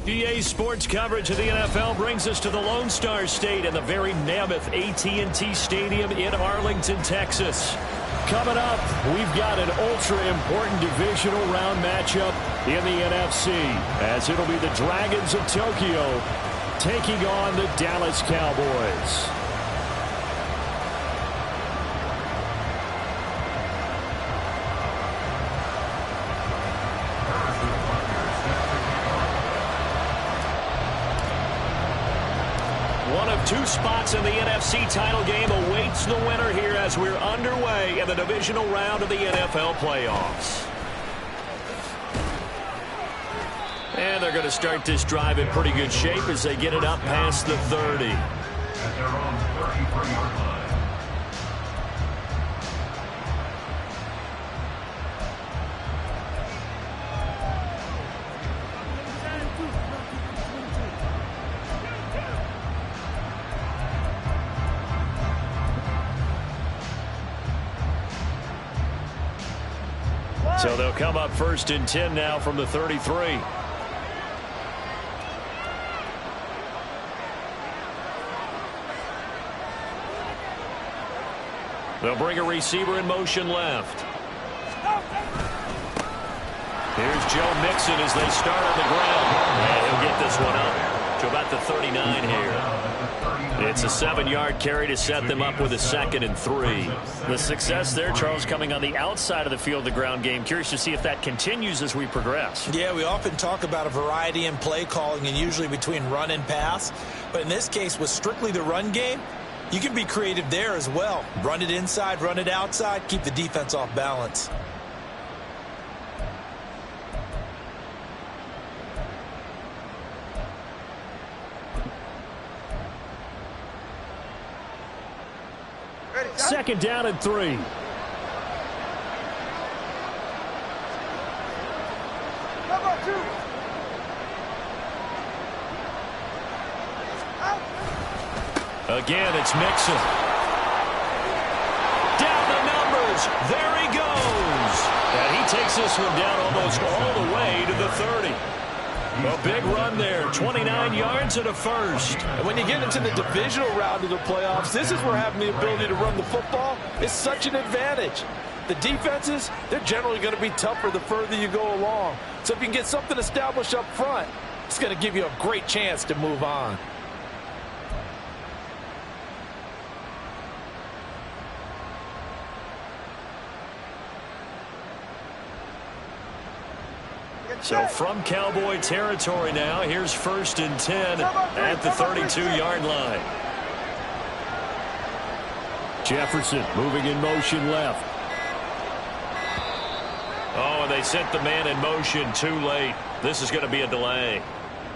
EA Sports coverage of the NFL brings us to the Lone Star State and the very mammoth AT&T Stadium in Arlington, Texas. Coming up, we've got an ultra-important divisional round matchup in the NFC, as it'll be the Dragons of Tokyo taking on the Dallas Cowboys. One of two spots in the NFC title game awaits the winner here as we're underway in the divisional round of the NFL playoffs. And they're going to start this drive in pretty good shape as they get it up past the 30. At their own 33-yard line. So they'll come up 1st and 10 now from the 33. They'll bring a receiver in motion left. Here's Joe Mixon as they start on the ground. And he'll get this one up to about the 39 here. It's a 7-yard carry to set them up with a 2nd and 3. The success there, Charles, coming on the outside of the field, the ground game. Curious to see if that continues as we progress. Yeah, we often talk about a variety in play calling and usually between run and pass. But in this case, with strictly the run game, you can be creative there as well. Run it inside, run it outside, keep the defense off balance. Second down and 3. Again, it's Mixon. Down the numbers. There he goes. And he takes this one down almost all the way to the 30. A big run there, 29 yards and a first. And when you get into the divisional round of the playoffs, this is where having the ability to run the football is such an advantage. The defenses, they're generally going to be tougher the further you go along. So if you can get something established up front, it's going to give you a great chance to move on. So from Cowboy territory now, here's 1st and 10 at the 32-yard line. Jefferson moving in motion left. Oh, and they sent the man in motion too late. This is going to be a delay.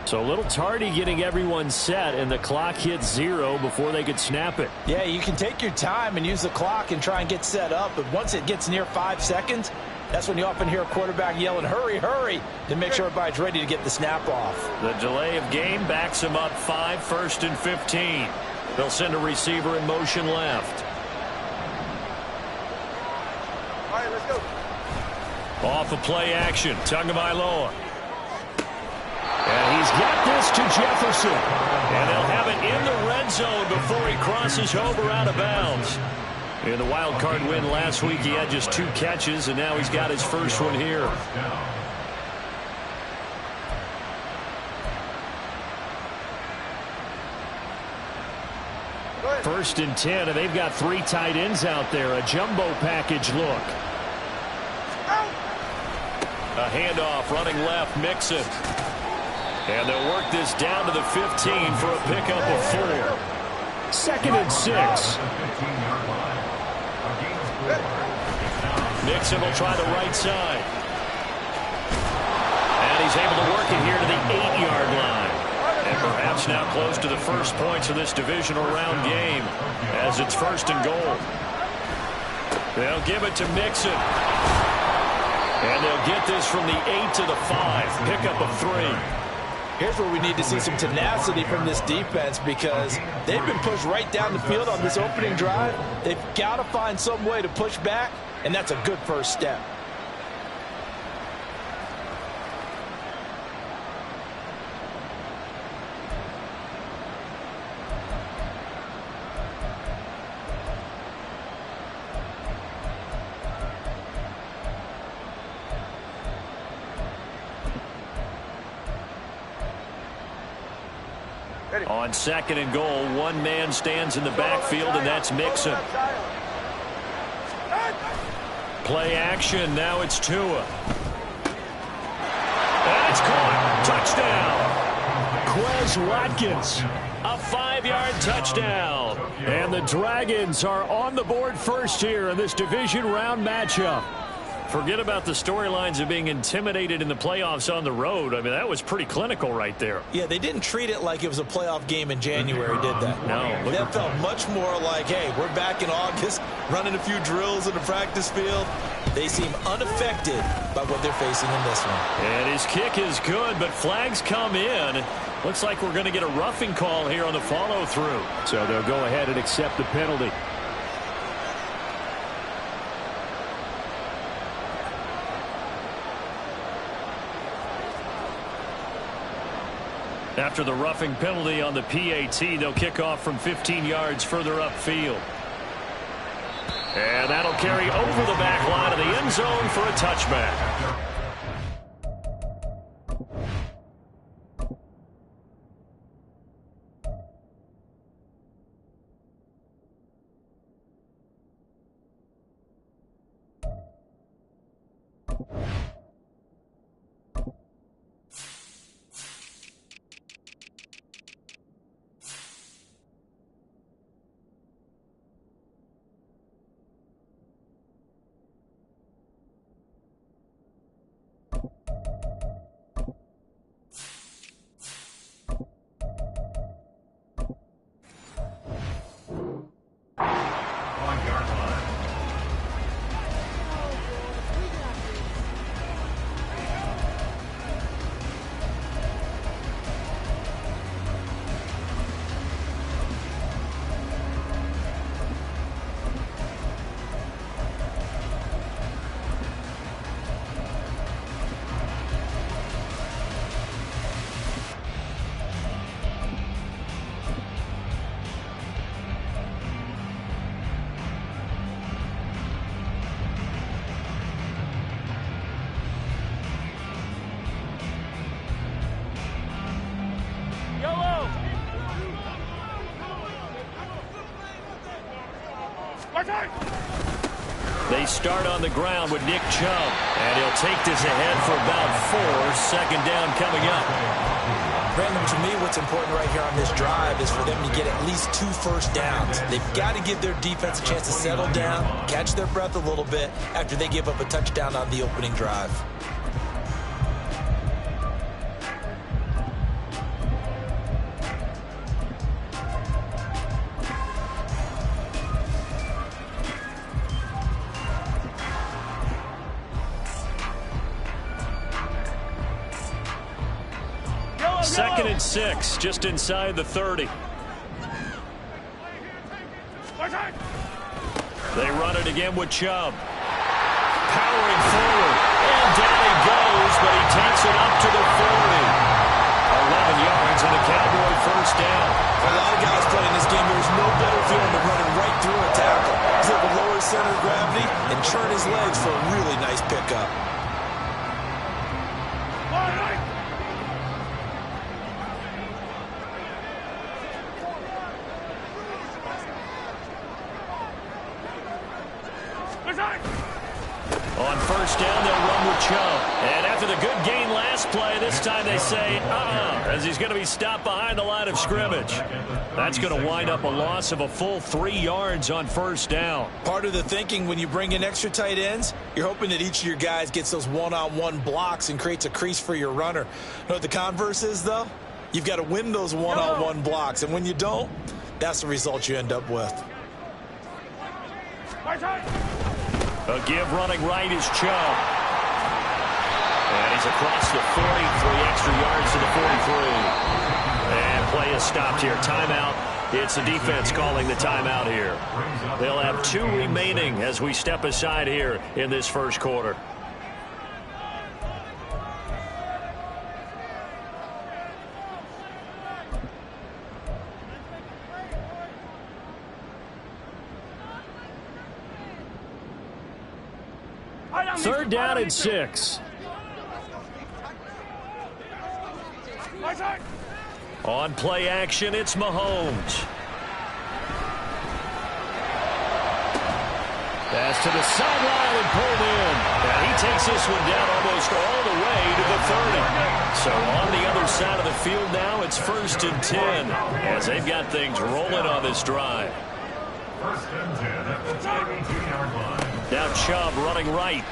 So a little tardy getting everyone set, and the clock hits 0 before they could snap it. Yeah, you can take your time and use the clock and try and get set up, but once it gets near 5 seconds, that's when you often hear a quarterback yelling, hurry, hurry, to make sure everybody's ready to get the snap off. The delay of game backs them up 5, 1st and 15. They'll send a receiver in motion left. All right, let's go. Off of play action, Tagovailoa. And he's got this to Jefferson. And they'll have it in the red zone before he crosses over out of bounds. In the wild card win last week, he had just 2 catches, and now he's got his first one here. First and 10, and they've got 3 tight ends out there. A jumbo package look. A handoff running left, Mixon. And they'll work this down to the 15 for a pickup of 4. Second and 6. Mixon will try the right side. And he's able to work it here to the 8-yard line. And perhaps now close to the first points of this divisional round game as it's first and goal. They'll give it to Mixon. And they'll get this from the 8 to the 5. Pickup of 3. Here's where we need to see some tenacity from this defense because they've been pushed right down the field on this opening drive. They've got to find some way to push back, and that's a good first step. On second and goal, one man stands in the backfield, and that's Mixon. Play action. Now it's Tua. That's caught. Touchdown. Quez Watkins. A 5-yard touchdown. And the Dragons are on the board first here in this division round matchup. Forget about the storylines of being intimidated in the playoffs on the road. I mean, that was pretty clinical right there. Yeah, they didn't treat it like it was a playoff game in January, did they? No. That felt much more like, hey, we're back in August, running a few drills in the practice field. They seem unaffected by what they're facing in this one. And his kick is good, but flags come in. Looks like we're going to get a roughing call here on the follow-through. So they'll go ahead and accept the penalty. After the roughing penalty on the PAT, they'll kick off from 15 yards further upfield. And that'll carry over the back line of the end zone for a touchback. They start on the ground with Nick Chubb, and he'll take this ahead for about 4. Second down coming up. Brandon, to me, what's important right here on this drive is for them to get at least 2 first downs. They've got to give their defense a chance to settle down, catch their breath a little bit after they give up a touchdown on the opening drive. Second and 6, just inside the 30. They run it again with Chubb. Powering forward. And down he goes, but he takes it up to the 40. 11 yards and a Cowboy first down. For a lot of guys playing this game, there's no better feeling than running right through a tackle. He's able to lower his center of gravity and churn his legs for a really nice pickup. first down, they'll run with Chubb. And after the good gain last play, this time they say, as he's going to be stopped behind the line of scrimmage. That's going to wind up a loss of a full 3 yards on first down. Part of the thinking when you bring in extra tight ends, you're hoping that each of your guys gets those one-on-one blocks and creates a crease for your runner. You know what the converse is, though? You've got to win those one-on-one blocks, and when you don't, that's the result you end up with. A give running right is Chubb. And he's across the 40, 3 extra yards to the 43. And play is stopped here. Timeout. It's the defense calling the timeout here. They'll have 2 remaining as we step aside here in this first quarter. Third down and 6. On play action, it's Mahomes. Pass to the sideline and pulled in. And he takes this one down almost all the way to the 30. So on the other side of the field now, it's 1st and 10 as they've got things rolling on this drive. 1st and 10 at the 32-yard line. Now Chubb running right.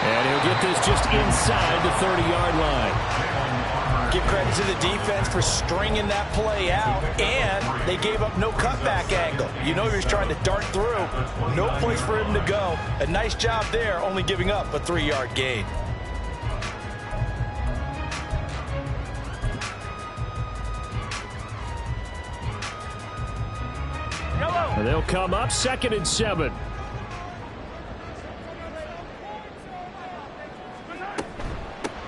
And he'll get this just inside the 30-yard line. Give credit to the defense for stringing that play out, and they gave up no cutback angle. You know he was trying to dart through. No place for him to go. A nice job there, only giving up a 3-yard gain. And they'll come up 2nd and 7.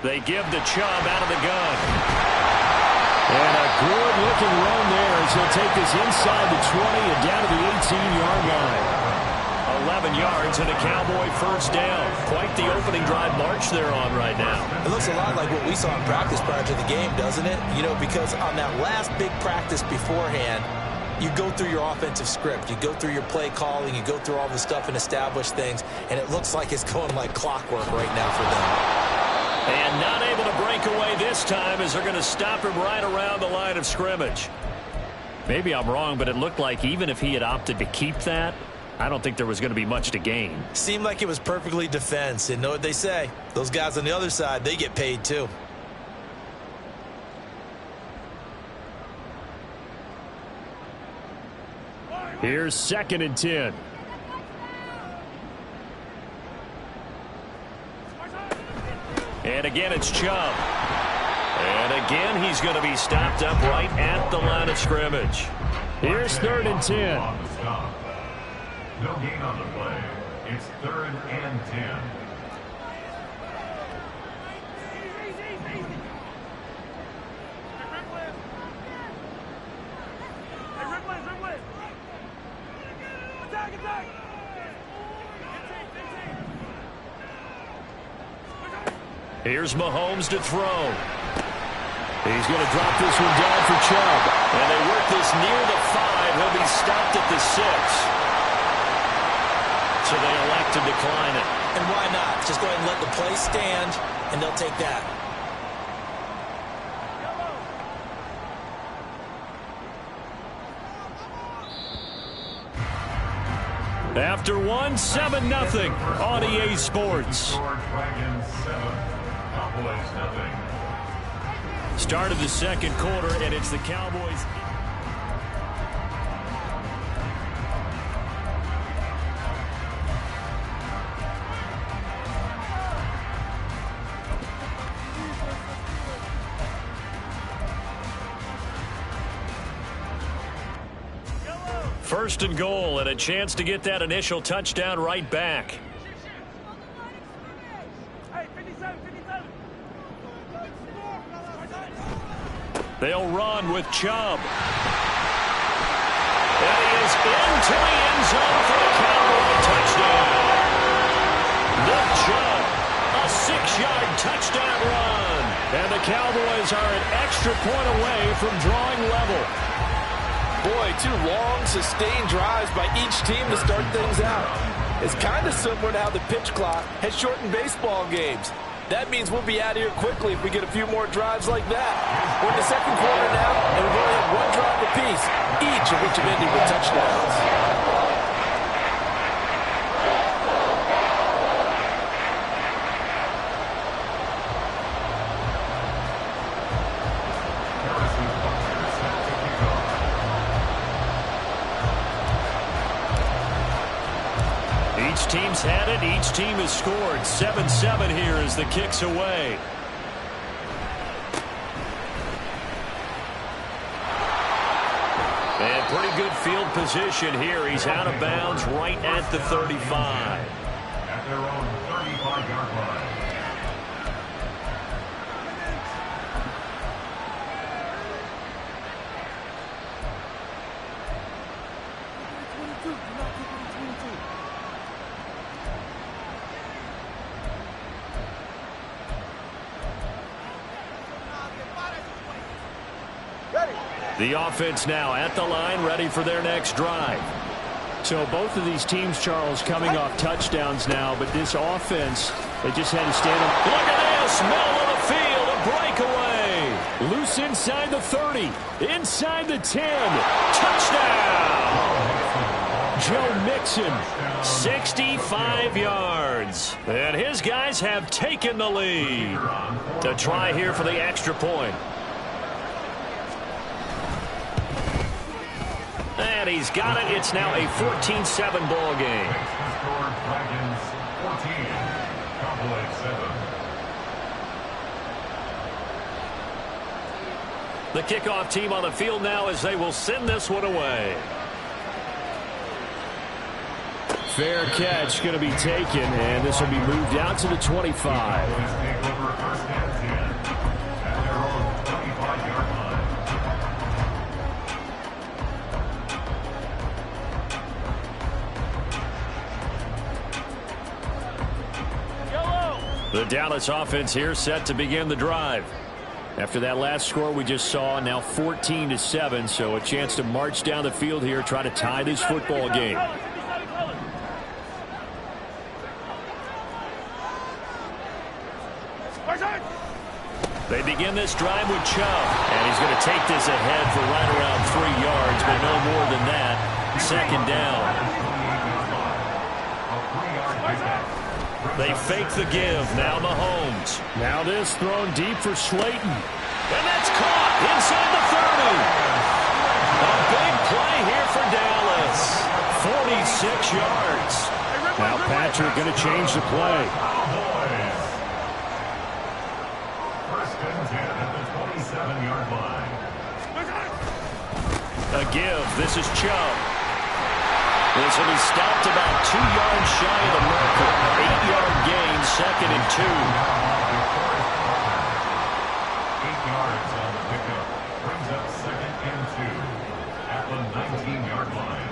They give the Chubb out of the gun. And a good-looking run there as he'll take this inside the 20 and down to the 18-yard line. 11 yards and a Cowboy first down. Quite the opening drive march they're on right now. It looks a lot like what we saw in practice prior to the game, doesn't it? You know, because on that last big practice beforehand, you go through your offensive script. You go through your play calling. You go through all the stuff and establish things. And it looks like it's going like clockwork right now for them. And not able to break away this time as they're going to stop him right around the line of scrimmage. Maybe I'm wrong, but it looked like even if he had opted to keep that, I don't think there was going to be much to gain. Seemed like it was perfectly defense. And know what they say? Those guys on the other side, they get paid too. Here's 2nd and 10. And again, it's Chubb. And again, he's going to be stopped up right at the line of scrimmage. Here's 3rd and 10. No gain on the play. It's 3rd and 10. Here's Mahomes to throw. He's going to drop this one down for Chubb. And they work this near the 5. He'll be stopped at the 6. So they elect to decline it. And why not? Just go ahead and let the play stand, and they'll take that. After 1, 7-0 on EA Sports. Dragons 7, Cowboys nothing. Start of the second quarter, and it's the Cowboys. First and goal, and a chance to get that initial touchdown right back. They'll run with Chubb. And he is into the end zone for a Cowboy touchdown. Nick Chubb, a 6-yard touchdown run. And the Cowboys are an extra point away from drawing level. Boy, 2 long, sustained drives by each team to start things out. It's kind of similar to how the pitch clock has shortened baseball games. That means we'll be out of here quickly if we get a few more drives like that. We're in the second quarter now, and we've only had one drive apiece, each of which have ended with touchdowns. Each team's had it. Each team has scored. 7-7 here as the kick's away. And pretty good field position here. He's out of bounds right at the 35. At their own 35-yard line. The offense now at the line, ready for their next drive. So both of these teams, Charles, coming off touchdowns now, but this offense, they just had to stand up. Look at this, middle of the field, a breakaway. Loose inside the 30, inside the 10. Touchdown! Joe Mixon. 65 yards. And his guys have taken the lead. To try here for the extra point. And he's got it. It's now a 14-7 ball game. Dragons 14, Cowboys 7. The kickoff team on the field now as they will send this one away. Fair catch going to be taken, and this will be moved out to the 25. Cowboys take over first and 10 at their own 25-yard line. The Dallas offense here set to begin the drive. After that last score we just saw, now 14-7, so a chance to march down the field here, try to tie this football game. They begin this drive with Chubb, and he's going to take this ahead for right around 3 yards, but no more than that. Second down. They fake the give. Now Mahomes. Now this thrown deep for Slayton. And that's caught inside the 30. A big play here for Dallas. 46 yards. Now Patrick going to change the play. First and 10 at the 27-yard line. A give. This is Chubb. This will be stopped about 2 yards shy of the marker. 8-yard gain, second and 2. 8 yards on the pickup. Brings up second and 2 at the 19-yard line.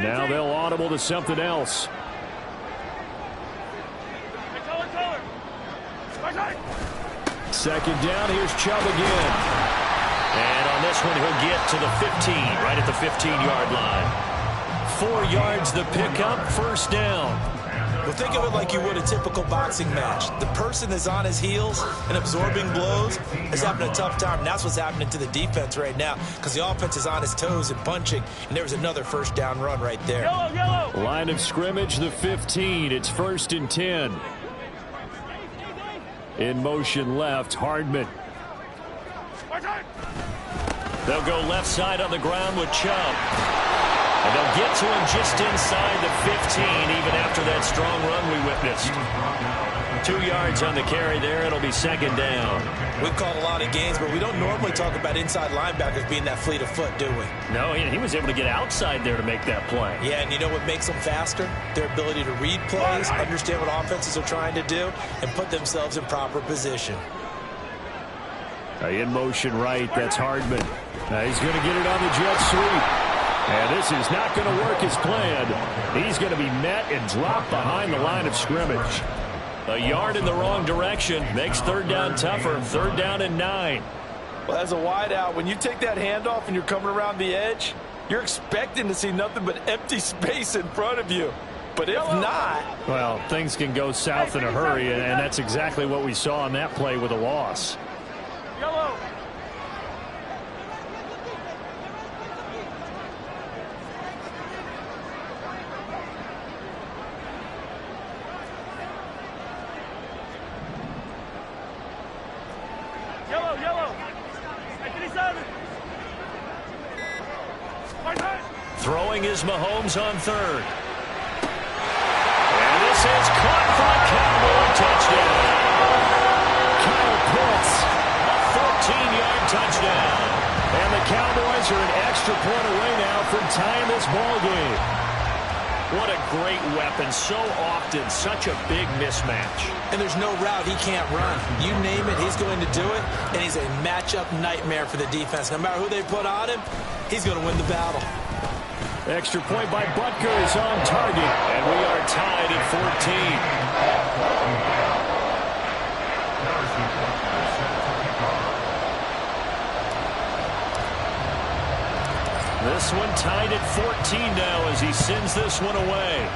Now they'll audible to something else. Second down, here's Chubb again. And on this one, he'll get to the 15, right at the 15-yard line. 4 yards the pickup, first down. Well, think of it like you would a typical boxing match. The person that's on his heels and absorbing blows is having a tough time. And that's what's happening to the defense right now because the offense is on his toes and punching. And there was another first down run right there. Line of scrimmage, the 15. It's first and 10. In motion left, Hardman. They'll go left side on the ground with Chubb. And they'll get to him just inside the 15, even after that strong run we witnessed. 2 yards on the carry there. It'll be second down. We've called a lot of games, but we don't normally talk about inside linebackers being that fleet of foot, do we? No, he was able to get outside there to make that play. Yeah, and you know what makes them faster? Their ability to read plays, understand what offenses are trying to do, and put themselves in proper position. In motion right, that's Hardman. He's going to get it on the jet sweep. And this is not going to work as planned. He's going to be met and dropped behind the line of scrimmage. A yard in the wrong direction makes third down tougher. Third down and 9. Well, as a wide out, when you take that handoff and you're coming around the edge, you're expecting to see nothing but empty space in front of you. But if not... Well, things can go south in a hurry, and that's exactly what we saw on that play with a loss. Yellow. Yellow. 57. Throwing is Mahomes on third. And this is caught for a Cowboy touchdown. Kyle Pitts, a 14-yard touchdown. And the Cowboys are an extra point away now from tying this ball game. What a great weapon. So often, such a big mismatch. And there's no route he can't run. You name it, he's going to do it. And he's a matchup nightmare for the defense. No matter who they put on him, he's going to win the battle. Extra point by Butker is on target. And we are tied at 14. This one tied at 14 now as he sends this one away.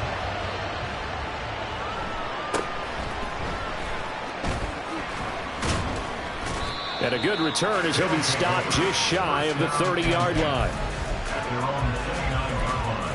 And a good return as he'll be stopped just shy of the 30-yard line. They're on the 39-yard line.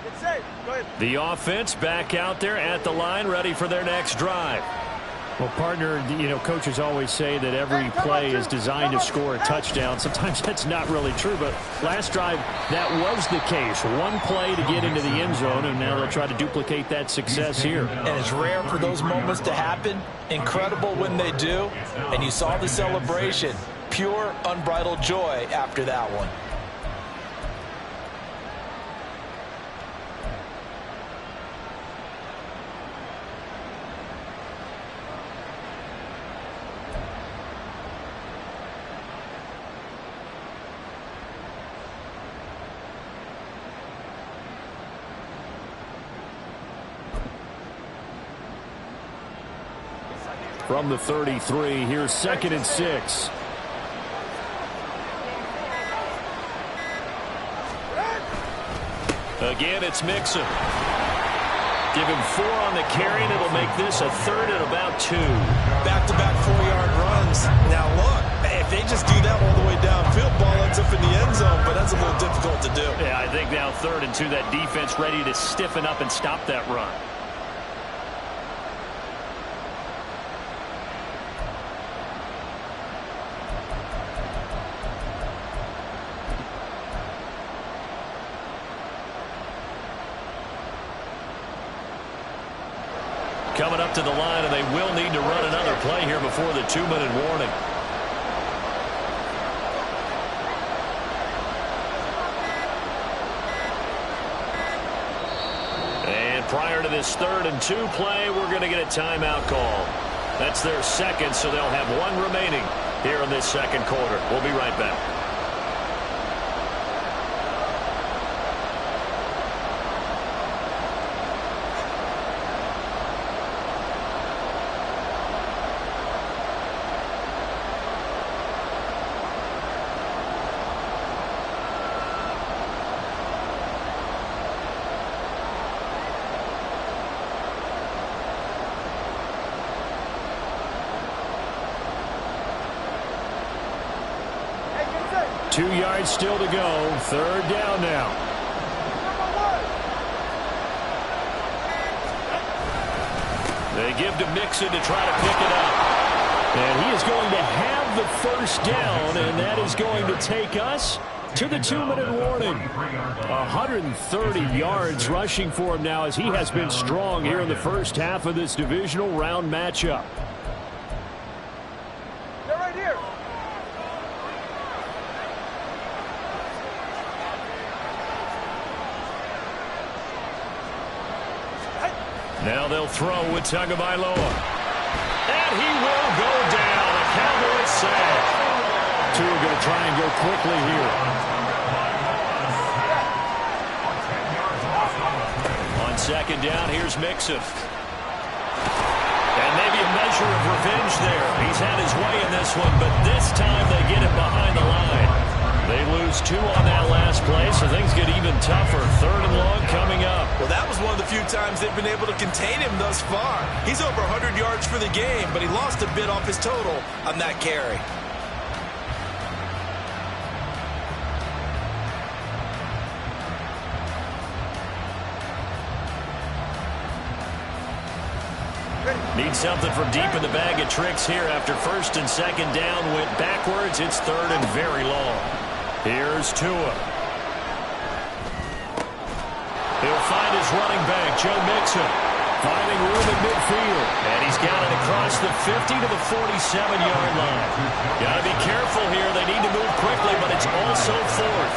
It's safe. Go ahead. The offense back out there at the line, ready for their next drive. Well, partner, coaches always say that every play is designed to score a touchdown. Sometimes that's not really true, but last drive, that was the case. One play to get into the end zone, and now they'll try to duplicate that success here. And it's rare for those moments to happen. Incredible when they do. And you saw the celebration. Pure, unbridled joy after that one. From the 33, here's 2nd and 6. Again, it's Mixon. Give him 4 on the carry, and it'll make this a 3rd and about 2. Back-to-back 4-yard runs. Now, look, if they just do that all the way downfield, ball ends up in the end zone, but that's a little difficult to do. Yeah, I think now 3rd and 2, that defense ready to stiffen up and stop that run. Coming up to the line, and they will need to run another play here before the 2-minute warning. And prior to this 3rd and 2 play, we're going to get a timeout call. That's their second, so they'll have 1 remaining here in this second quarter. We'll be right back. Hey, get set. 2 yards still to go. 3rd down now. They give to Mixon to try to pick it up. And he is going to have the 1st down, and that is going to take us to the 2-minute warning. 130 yards rushing for him now as he has been strong here in the first half of this divisional round matchup. They're right here. Now they'll throw with Tagovailoa. And he will go down. A Cowboys sack. Two are going to try and go quickly here. On second down, here's Mixon. And maybe a measure of revenge there. He's had his way in this one, but this time they get him behind the line. They lose 2 on that last play, so things get even tougher. Third and long coming up. Well, that was one of the few times they've been able to contain him thus far. He's over 100 yards for the game, but he lost a bit off his total on that carry. Need something from deep in the bag of tricks here after first and second down went backwards. It's third and very long. Here's Tua. He'll find his running back, Joe Mixon, finding room in midfield. And he's got it across the 50 to the 47-yard line. Got to be careful here. They need to move quickly, but it's also fourth.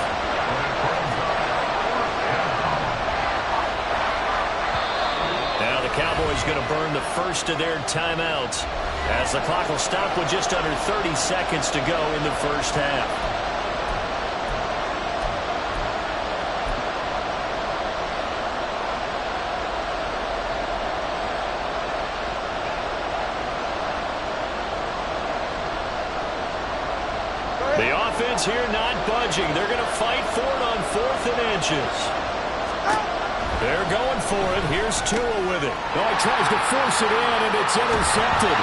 Now the Cowboys going to burn the first of their timeouts as the clock will stop with just under 30 seconds to go in the first half. The offense here not budging. They're going to fight for it on 4th and inches. They're going for it. Here's Tua with it. Oh, he tries to force it in, and it's intercepted.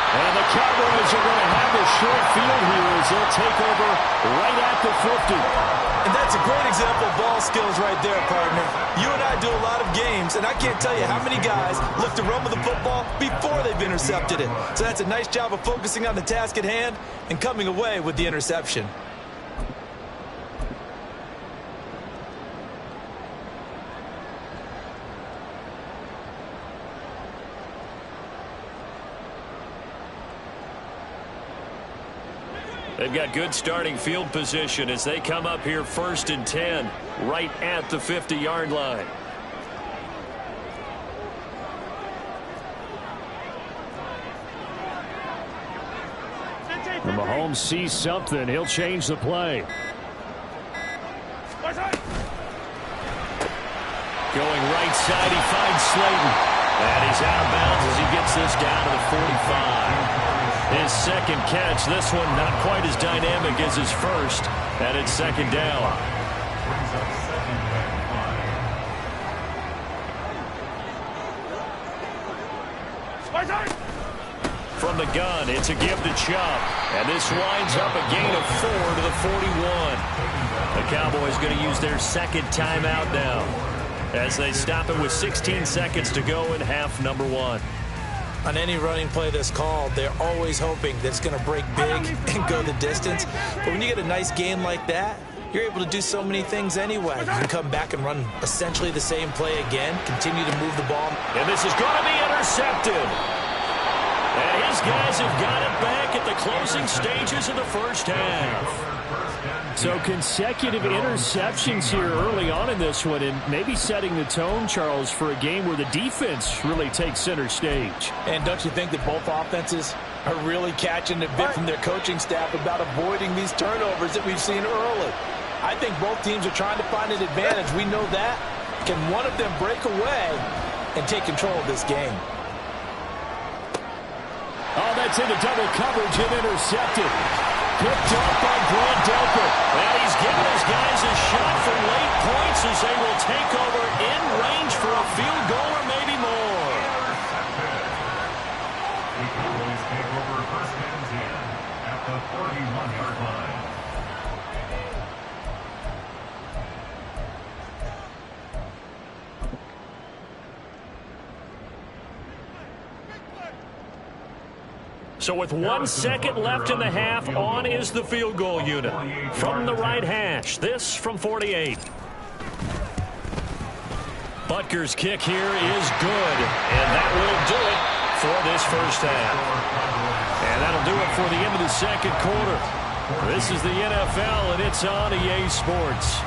And the Cowboys are going to have a short field here as they'll take over right at the 50. And that's a great example of ball skills right there, partner. You and I do a lot of games, and I can't tell you how many guys look to run with the football before they've intercepted it. So that's a nice job of focusing on the task at hand and coming away with the interception. They've got good starting field position as they come up here 1st and 10, right at the 50-yard line. When Mahomes sees something, he'll change the play. Going right side, he finds Slayton. And he's out of bounds as he gets this down to the 45. His second catch, this one not quite as dynamic as his first, and it's second down. From the gun, it's a give to Chubb, and this winds up a gain of 4 to the 41. The Cowboys going to use their second timeout now as they stop it with 16 seconds to go in half number 1. On any running play that's called, they're always hoping that it's going to break big and go the distance. But when you get a nice gain like that, you're able to do so many things anyway. You can come back and run essentially the same play again, continue to move the ball. And this is going to be intercepted. And his guys have got it back at the closing stages of the first half. So consecutive interceptions here early on in this one, and maybe setting the tone, Charles, for a game where the defense really takes center stage. And don't you think that both offenses are really catching a bit from their coaching staff about avoiding these turnovers that we've seen early? I think both teams are trying to find an advantage. We know that. Can one of them break away and take control of this game? Oh, that's into double coverage and intercepted. Picked up by Grant Delpit. And he's giving his guys a shot for late points as they will take over in range for a field goal or maybe more. The Cowboys take over 1st and 10 at the 41-yard line. So with 1 second left in the half, on is the field goal unit. From the right hash, this from 48. Butker's kick here is good, and that will do it for this first half. And that'll do it for the end of the second quarter. This is the NFL, and it's on EA Sports.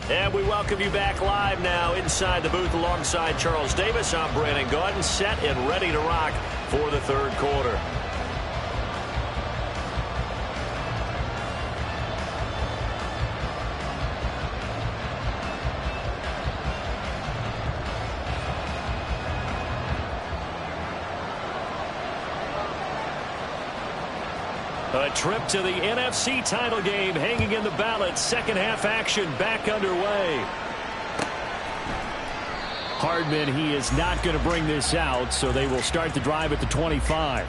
And we welcome you back live now inside the booth alongside Charles Davis. I'm Brandon Gaudin, set and ready to rock for the third quarter. A trip to the NFC title game hanging in the balance. Second half action back underway. Hardman, he is not going to bring this out, so they will start the drive at the 25.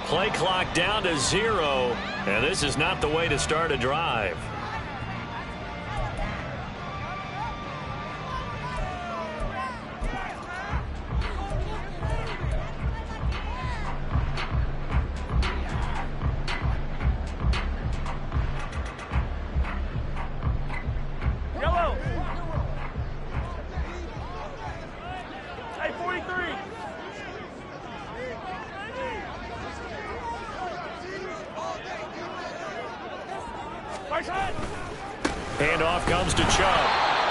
Play clock down to 0, and this is not the way to start a drive. Yellow. Hey, 43. Handoff comes to Chubb.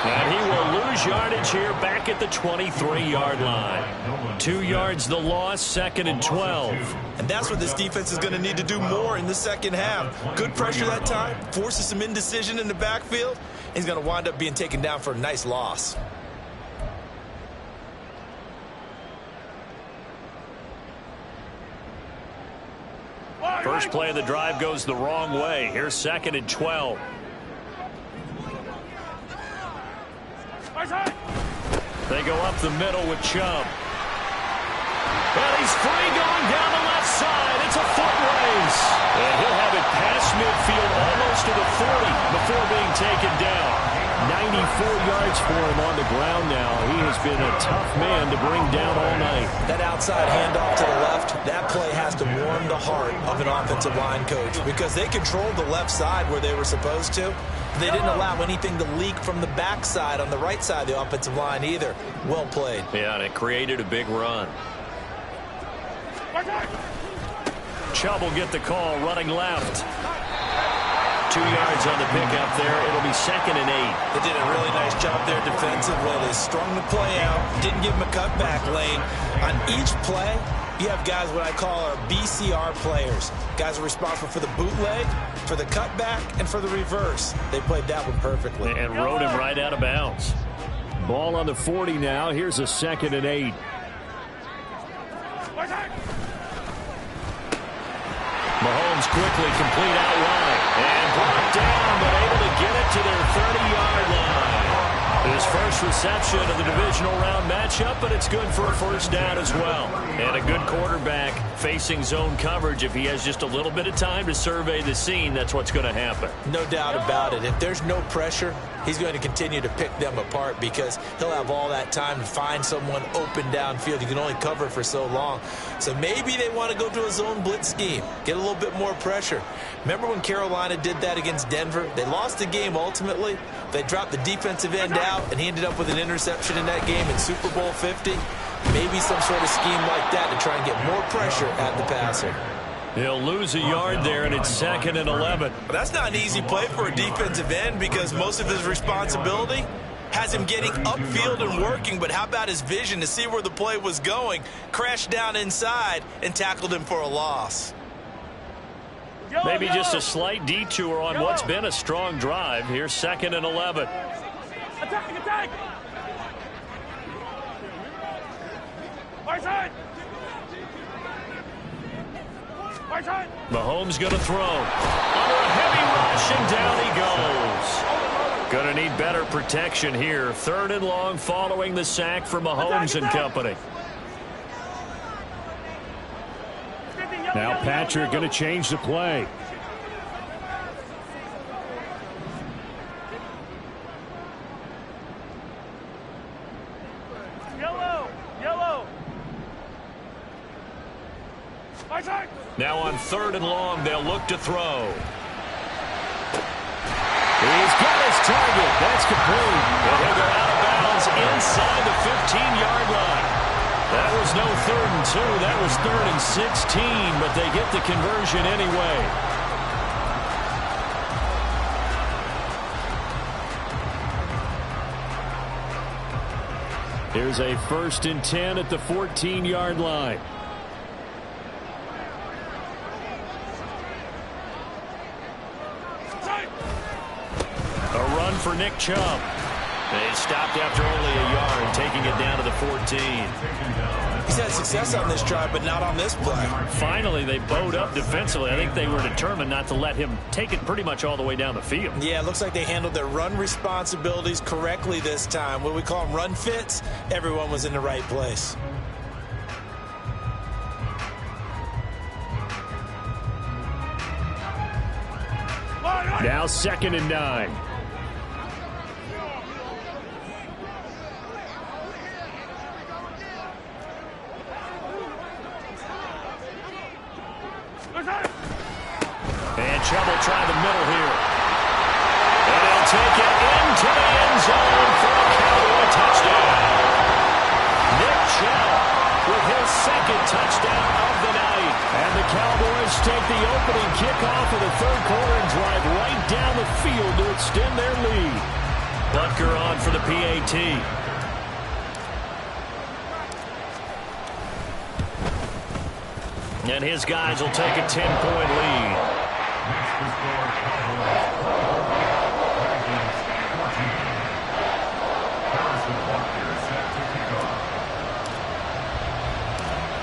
And he will lose yardage here back at the 23-yard line. 2 yards the loss, 2nd and 12. And that's what this defense is going to need to do more in the second half. Good pressure that time, forces some indecision in the backfield. He's going to wind up being taken down for a nice loss. First play of the drive goes the wrong way. Here's 2nd and 12. They go up the middle with Chubb. And he's free going down the left side. It's a foot race. And he'll have it past midfield almost to the 40 before being taken down. 94 yards for him on the ground now. He has been a tough man to bring down all night. That outside handoff to the left, that play has to warm the heart of an offensive line coach because they controlled the left side where they were supposed to. They didn't allow anything to leak from the backside on the right side of the offensive line either. Well played. Yeah, and it created a big run. Chubb will get the call running left. 2 yards on the pickup there. It'll be 2nd and 8. They did a really nice job there defensively. They strung the play out, didn't give him a cutback lane. On each play, you have guys what I call our BCR players. Guys are responsible for the bootleg, for the cutback, and for the reverse. They played that one perfectly. And rode him right out of bounds. Ball on the 40 now. Here's a 2nd and 8. Mahomes quickly complete out wide. And brought down, but able to get it to their 30-yard line. His first reception of the divisional round matchup, but it's good for a first down as well. And a good quarterback facing zone coverage. If he has just a little bit of time to survey the scene, that's what's going to happen. No doubt about it. If there's no pressure, he's going to continue to pick them apart because he'll have all that time to find someone open downfield. You can only cover for so long. So maybe they want to go to a zone blitz scheme, get a little bit more pressure. Remember when Carolina did that against Denver? They lost the game ultimately. They dropped the defensive end out, and he ended up with an interception in that game in Super Bowl 50. Maybe some sort of scheme like that to try and get more pressure at the passer. He'll lose a yard there, and it's 2nd and 11. But that's not an easy play for a defensive end because most of his responsibility has him getting upfield and working, but how about his vision to see where the play was going, crashed down inside, and tackled him for a loss. Maybe just a slight detour on what's been a strong drive. Here's 2nd and 11. Attack, attack! Right side! Right side! Mahomes going to throw. Under a heavy rush, and down he goes. Going to need better protection here. 3rd and long following the sack from Mahomes and company. Now Patrick going to change the play. Yellow. Now on 3rd and long, they'll look to throw. He's got his target. That's complete. And he'll go out of bounds inside the 15-yard line. That was no 3rd and 2. That was 3rd and 16, but they get the conversion anyway. Here's a 1st and 10 at the 14-yard line. A run for Nick Chubb. They stopped after only a yard, taking it down to the 14. He's had success on this drive, but not on this play. Finally, they bowed up defensively. I think they were determined not to let him take it pretty much all the way down the field. Yeah, it looks like they handled their run responsibilities correctly this time. What we call them run fits, everyone was in the right place. Now 2nd and 9. And Chubb will try the middle here. And he'll take it into the end zone for a Cowboy touchdown. Nick Chubb with his 2nd touchdown of the night. And the Cowboys take the opening kickoff of the 3rd quarter and drive right down the field to extend their lead. Butker on for the PAT. And his guys will take a 10-point lead.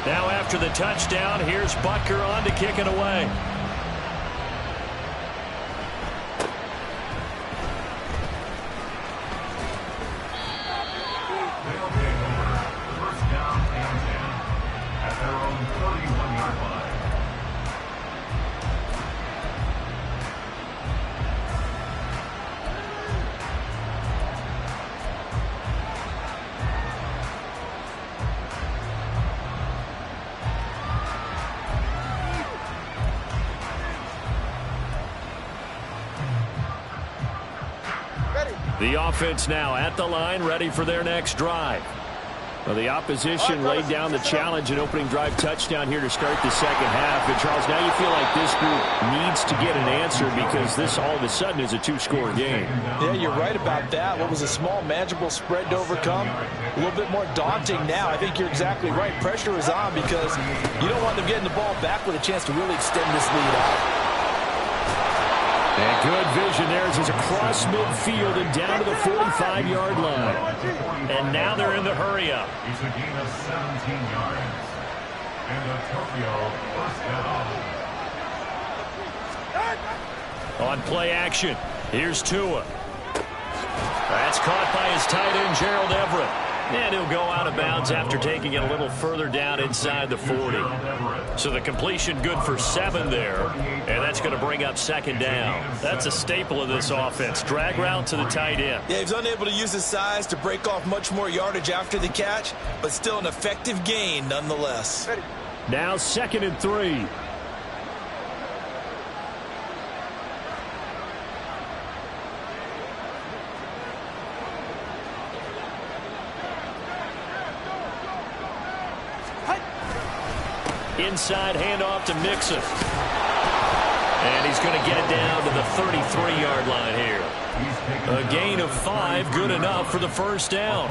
Now after the touchdown, here's Butker on to kick it away. The offense now at the line, ready for their next drive. Well, the opposition laid down the challenge and opening drive touchdown here to start the 2nd half. And, Charles, now you feel like this group needs to get an answer because this all of a sudden is a 2-score game. Yeah, you're right about that. What was a small, manageable spread to overcome, a little bit more daunting now. I think you're exactly right. Pressure is on because you don't want them getting the ball back with a chance to really extend this lead out. And good vision there as he's across midfield and down to the 45-yard line. And now they're in the hurry-up. It's a gain of 17 yards. And a Tokyo 1st down. On play action, here's Tua. That's caught by his tight end, Gerald Everett. And he'll go out of bounds after taking it a little further down inside the 40. So the completion good for 7 there. And that's going to bring up 2nd down. That's a staple of this offense. Drag route to the tight end. Yeah, he's unable to use his size to break off much more yardage after the catch, but still an effective gain nonetheless. Now 2nd and 3. Inside handoff to Mixon. And he's going to get it down to the 33-yard line here. A gain of 5, good enough for the 1st down.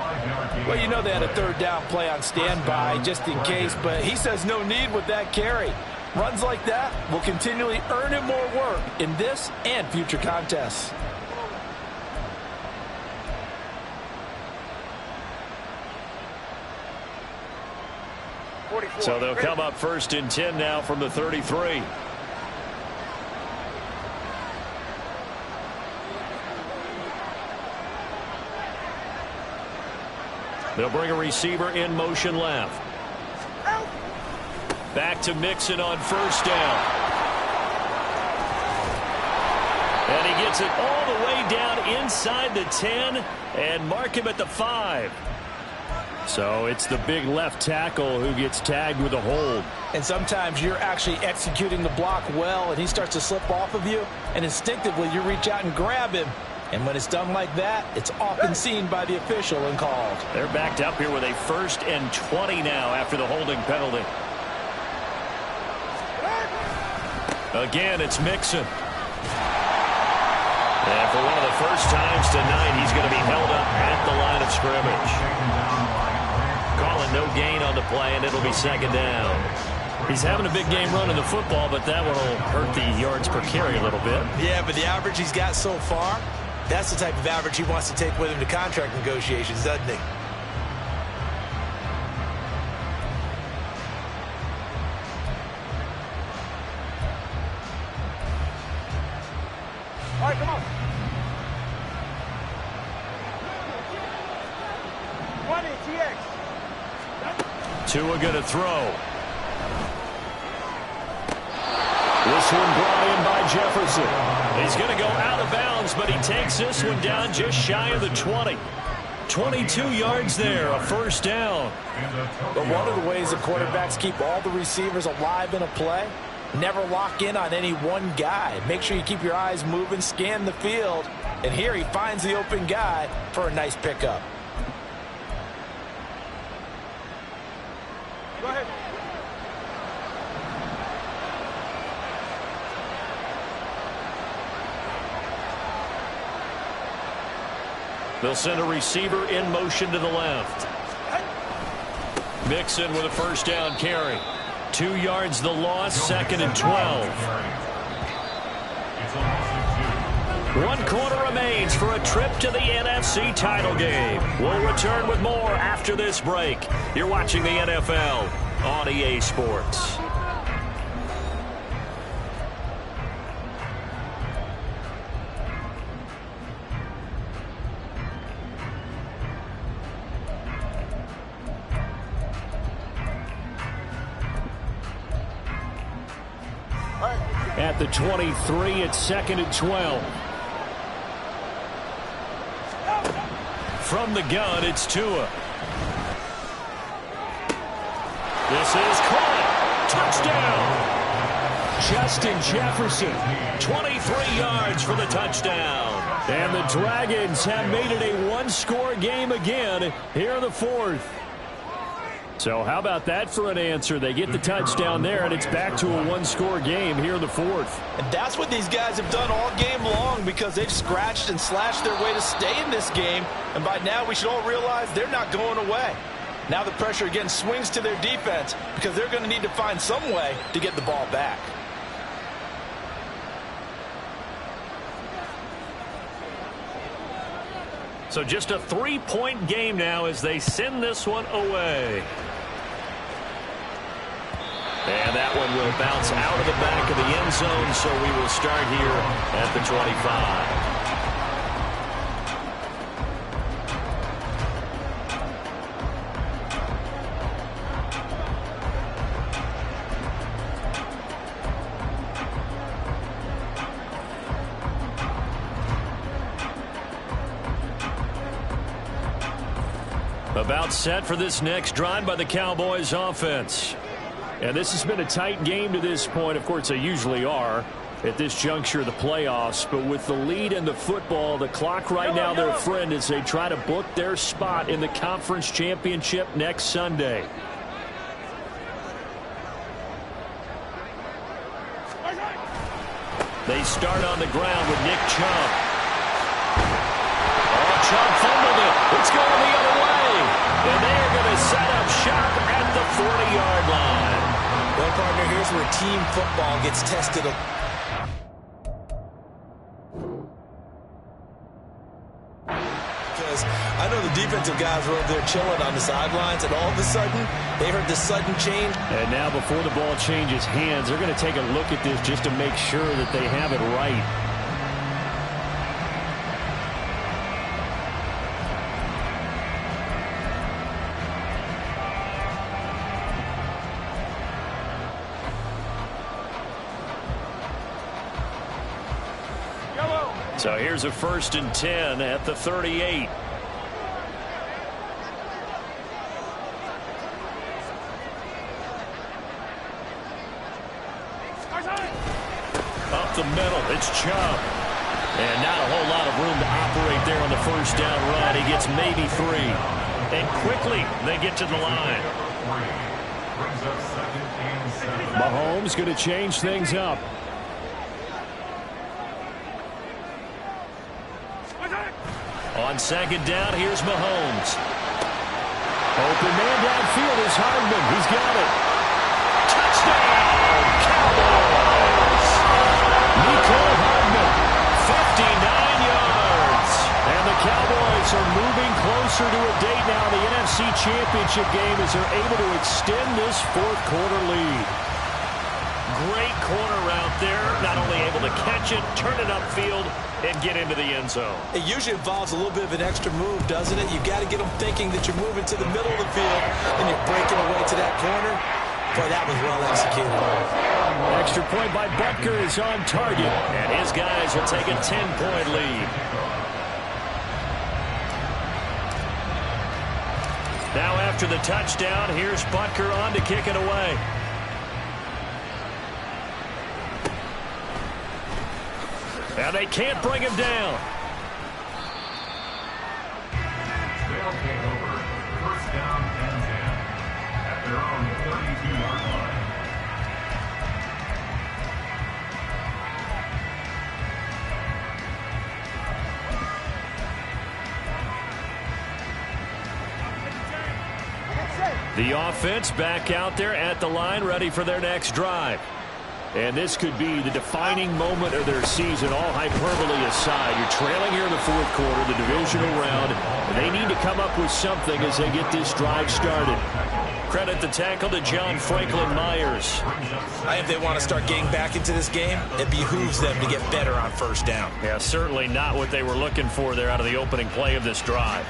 Well, you know they had a 3rd down play on standby just in case, but he says no need with that carry. Runs like that will continually earn him more work in this and future contests. So they'll come up 1st and 10 now from the 33. They'll bring a receiver in motion left. Back to Mixon on first down. And he gets it all the way down inside the 10 and mark him at the 5. So it's the big left tackle who gets tagged with a hold. And sometimes you're actually executing the block well, and he starts to slip off of you, and instinctively you reach out and grab him. And when it's done like that, it's often seen by the official and called. They're backed up here with a 1st and 20 now after the holding penalty. Again, it's Mixon. And for one of the first times tonight, he's going to be held up at the line of scrimmage. Calling no gain on the play, and it'll be 2nd down. He's having a big game running the football, but that one will hurt the yards per carry a little bit. Yeah, but the average he's got so far, that's the type of average he wants to take with him to contract negotiations, doesn't he? All right, come on. 20, TX. Tua going to throw. This one brought in by Jefferson. He's going to go out of bounds, but he takes this one down just shy of the 20. 22 yards there, a 1st down. But one of the ways that quarterbacks keep all the receivers alive in a play, never lock in on any one guy. Make sure you keep your eyes moving, scan the field. And here he finds the open guy for a nice pickup. Go ahead. They'll send a receiver in motion to the left. Mixon with a 1st down carry. 2 yards the loss, 2nd and 12. 1 quarter remains for a trip to the NFC title game. We'll return with more after this break. You're watching the NFL on EA Sports. At the 23, it's 2nd and 12. From the gun, it's Tua. This is caught. Touchdown. Justin Jefferson. 23 yards for the touchdown. And the Dragons have made it a 1-score game again here in the 4th. So how about that for an answer? They get the touchdown there, and it's back to a 1-score game here in the 4th. And that's what these guys have done all game long, because they've scratched and slashed their way to stay in this game. And by now we should all realize they're not going away. Now the pressure again swings to their defense, because they're going to need to find some way to get the ball back. So just a 3-point game now as they send this one away. And that one will bounce out of the back of the end zone, so we will start here at the 25. About set for this next drive by the Cowboys offense. And this has been a tight game to this point. Of course, they usually are at this juncture of the playoffs. But with the lead in the football, the clock right now their friend as they try to book their spot in the conference championship next Sunday. They start on the ground with Nick Chubb. Oh, Chubb fumbled it. It's going the other way. And they are going to set up shop at the 40-yard line. Well, partner, here's where team football gets tested. Because I know the defensive guys were over there chilling on the sidelines, and all of a sudden, they heard the sudden change. And now before the ball changes hands, they're going to take a look at this just to make sure that they have it right. So here's a 1st and 10 at the 38. Up the middle, it's Chubb. And not a whole lot of room to operate there on the 1st down run. He gets maybe 3. And quickly, they get to the line. Mahomes going to change things up. On 2nd down, here's Mahomes. Open man downfield is Hardman. He's got it. Touchdown, Cowboys! Nicole Hardman, 59 yards. And the Cowboys are moving closer to a date now in the NFC Championship game as they're able to extend this 4th quarter lead. Great corner route there. Not only able to catch it, turn it upfield, and get into the end zone. It usually involves a little bit of an extra move, doesn't it? You've got to get them thinking that you're moving to the middle of the field and you're breaking away to that corner. Boy, that was well executed. Extra point by Butker is on target, and his guys will take a 10-point lead. Now after the touchdown, here's Butker on to kick it away. And they can't bring him down. They'll take over 1st down and 10 at their own 32-yard line. The offense back out there at the line, ready for their next drive. And this could be the defining moment of their season, all hyperbole aside. You're trailing here in the 4th quarter, the divisional round, and they need to come up with something as they get this drive started. Credit the tackle to John Franklin Myers. If they want to start getting back into this game, it behooves them to get better on 1st down. Yeah, certainly not what they were looking for there out of the opening play of this drive.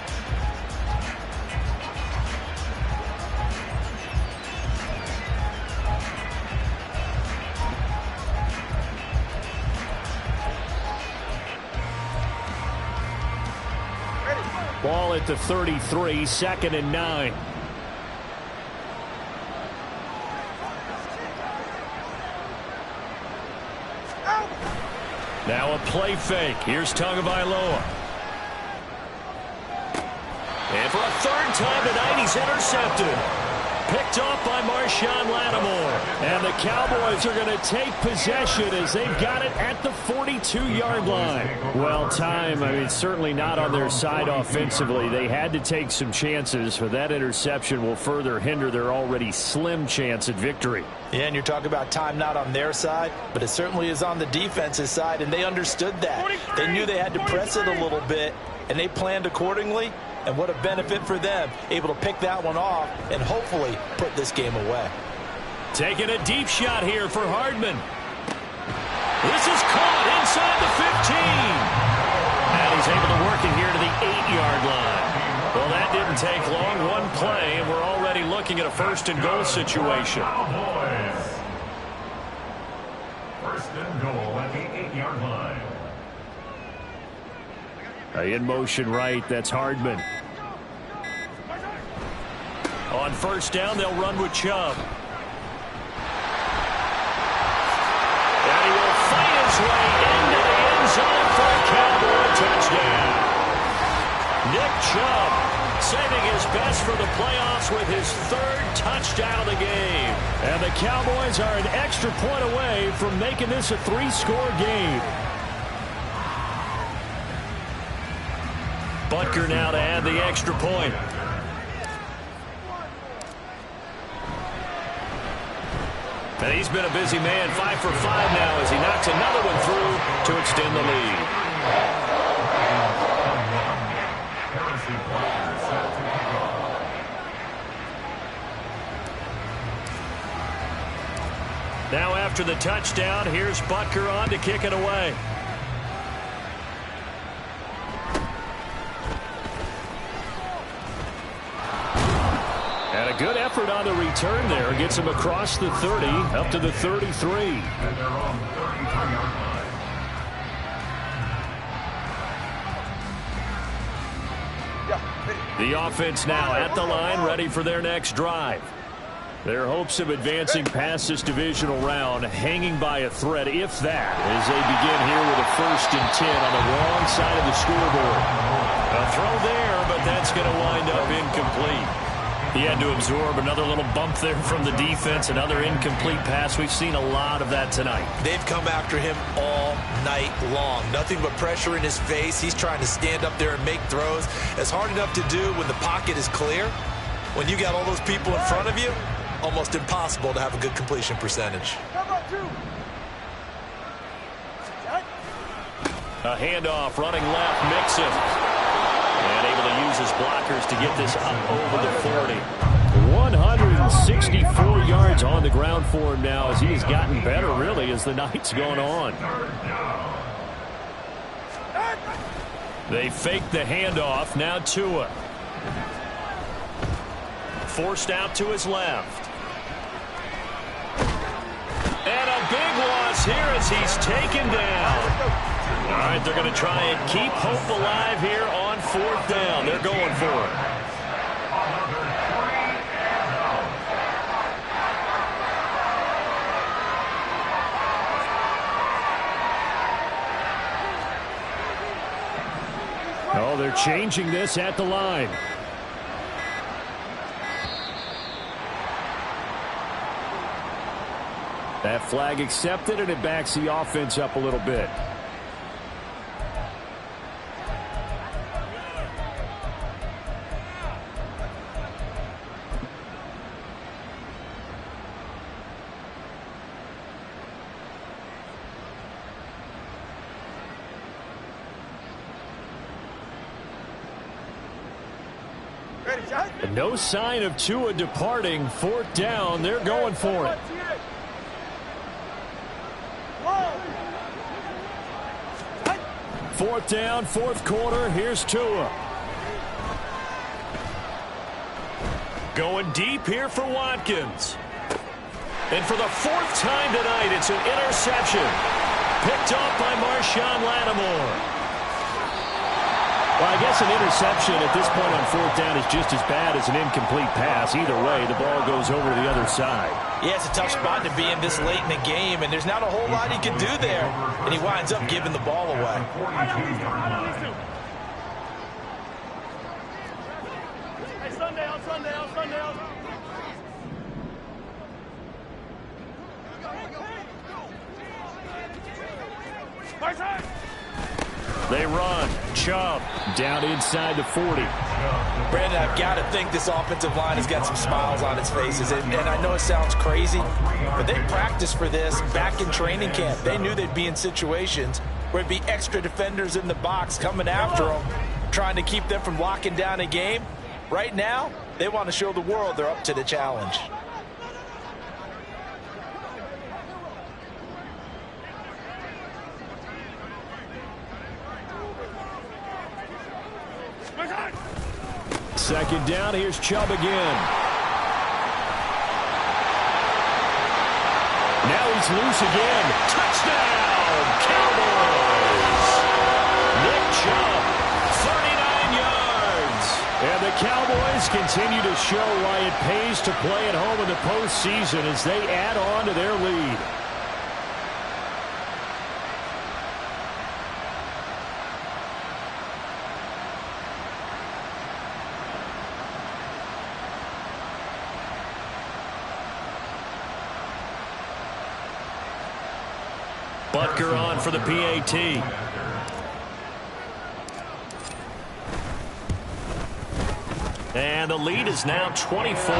Ball at the 33, 2nd and 9. Now a play fake. Here's Tagovailoa. And for a 3rd time tonight, he's intercepted. Picked off by Marshawn Lattimore. And the Cowboys are going to take possession as they've got it at the 42-yard line. Well, time, certainly not on their side offensively. They had to take some chances, but that interception will further hinder their already slim chance at victory. Yeah, and you're talking about time not on their side, but it certainly is on the defense's side, and they understood that. They knew they had to press it a little bit, and they planned accordingly. And what a benefit for them, able to pick that one off and hopefully put this game away. Taking a deep shot here for Hardman. This is caught inside the 15. And he's able to work it here to the 8-yard line. Well, that didn't take long. One play, and we're already looking at a 1st and goal situation. 1st and goal at the 8-yard line. In motion right, that's Hardman. On 1st down, they'll run with Chubb. And he will fight his way into the end zone for a Cowboy touchdown. Nick Chubb saving his best for the playoffs with his 3rd touchdown of the game. And the Cowboys are an extra point away from making this a 3-score game. Butker now to add the extra point. And he's been a busy man, 5 for 5 now as he knocks another one through to extend the lead. Now after the touchdown, here's Butker on to kick it away. And a good effort on the return there. Gets him across the 30, up to the 33. And they're on 33-yard line. The offense now at the line, ready for their next drive. Their hopes of advancing past this divisional round hanging by a thread, if that, as they begin here with a 1st and 10 on the wrong side of the scoreboard. A throw there, but that's going to wind up incomplete. He had to absorb another little bump there from the defense, another incomplete pass. We've seen a lot of that tonight. They've come after him all night long. Nothing but pressure in his face. He's trying to stand up there and make throws. It's hard enough to do when the pocket is clear. When you got all those people in front of you, almost impossible to have a good completion percentage. A handoff, running left, Mixon. And able to use his blockers to get this up over the 40. 164 yards on the ground for him now as he has gotten better, really, as the night's gone on. They fake the handoff. Now Tua. Forced out to his left. And a big loss here as he's taken down. All right, they're going to try and keep hope alive here on 4th down. They're going for it. Oh, they're changing this at the line. That flag accepted, and it backs the offense up a little bit. No sign of Tua departing. 4th down. They're going for it. Fourth down, 4th quarter. Here's Tua. Going deep here for Watkins. And for the 4th time tonight, it's an interception. Picked off by Marshawn Lattimore. Well, I guess an interception at this point on 4th down is just as bad as an incomplete pass. Either way, the ball goes over to the other side. Yeah, it's a tough spot to be in this late in the game, and there's not a whole lot he can do there. And he winds up giving the ball away. Hey, Sunday. They run. Chubb down inside the 40. Brandon, I've got to think this offensive line has got some smiles on its faces. And I know it sounds crazy, but they practiced for this back in training camp. They knew they'd be in situations where it'd be extra defenders in the box coming after them, trying to keep them from locking down a game. Right now, they want to show the world they're up to the challenge. Second down, here's Chubb again. Now he's loose again. Touchdown, Cowboys! Nick Chubb, 39 yards. And the Cowboys continue to show why it pays to play at home in the postseason as they add on to their lead. Butker on for the PAT. And the lead is now 24.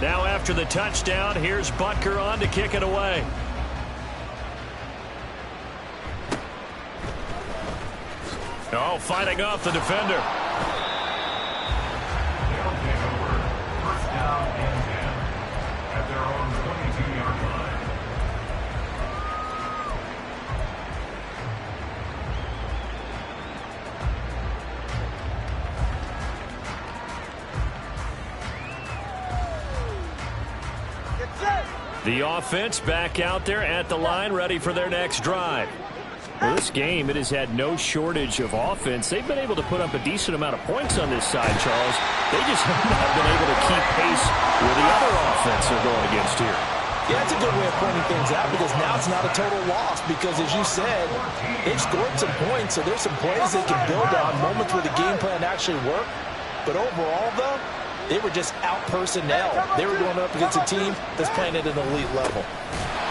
Now after the touchdown, here's Butker on to kick it away. Oh, fighting off the defender. They'll take over. First down and 10 at their own 22-yard line. The offense back out there at the line, ready for their next drive. Well, this game, it has had no shortage of offense. They've been able to put up a decent amount of points on this side, Charles. They just have not been able to keep pace with the other offense they're going against here. Yeah, that's a good way of pointing things out because now it's not a total loss because, as you said, they've scored some points, so there's some plays they can build on, moments where the game plan actually worked. But overall, though, they were just out-personnel. They were going up against a team that's playing at an elite level.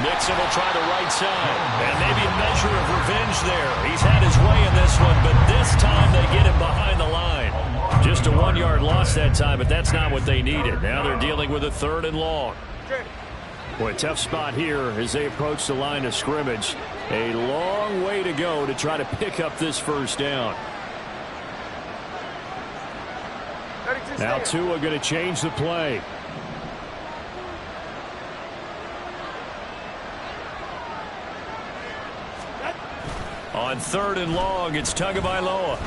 Mixon will try the right side. And maybe a measure of revenge there. He's had his way in this one, but this time they get him behind the line. Just a 1-yard loss that time, but that's not what they needed. Now they're dealing with a 3rd and long. Boy, tough spot here as they approach the line of scrimmage. A long way to go to try to pick up this first down. Now Tua going to change the play. On 3rd and long, it's Tagovailoa.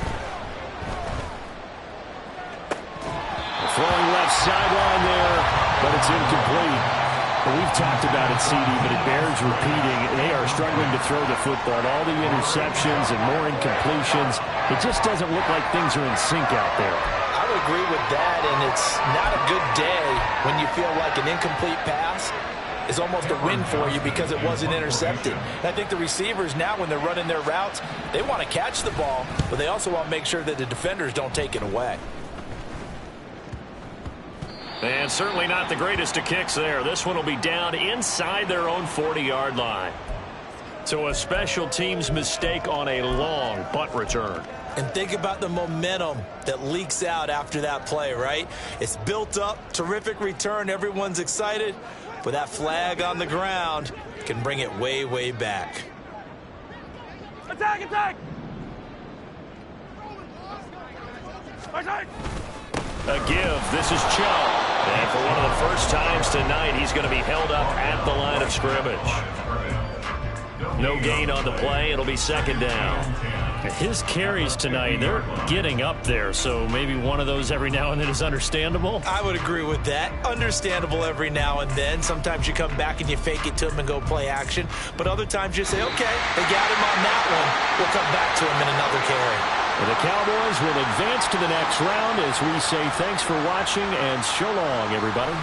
Throwing left sideline there, but it's incomplete. Well, we've talked about it, CD, but it bears repeating. They are struggling to throw the football. All the interceptions and more incompletions. It just doesn't look like things are in sync out there. I would agree with that, and it's not a good day when you feel like an incomplete pass is almost a win for you because it wasn't intercepted. And I think the receivers now, when they're running their routes, they want to catch the ball, but they also want to make sure that the defenders don't take it away. And certainly not the greatest of kicks there. This one will be down inside their own 40-yard line. So a special teams mistake on a long punt return. And think about the momentum that leaks out after that play, right? It's built up, terrific return, everyone's excited, but that flag on the ground can bring it way, way back. Attack, attack! Attack! A give. This is Chubb. And for one of the first times tonight, he's going to be held up at the line of scrimmage. No gain on the play. It'll be 2nd down. His carries tonight, they're getting up there, so maybe one of those every now and then is understandable. I would agree with that. Understandable every now and then. Sometimes you come back and you fake it to him and go play action. But other times you say, okay, they got him on that one. We'll come back to him in another carry. And the Cowboys will advance to the next round as we say thanks for watching and so long, everybody.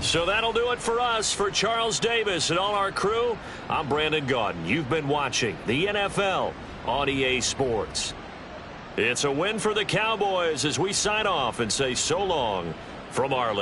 So that'll do it for us. For Charles Davis and all our crew, I'm Brandon Gaudin. You've been watching the NFL on EA Sports. It's a win for the Cowboys as we sign off and say so long from Arlington.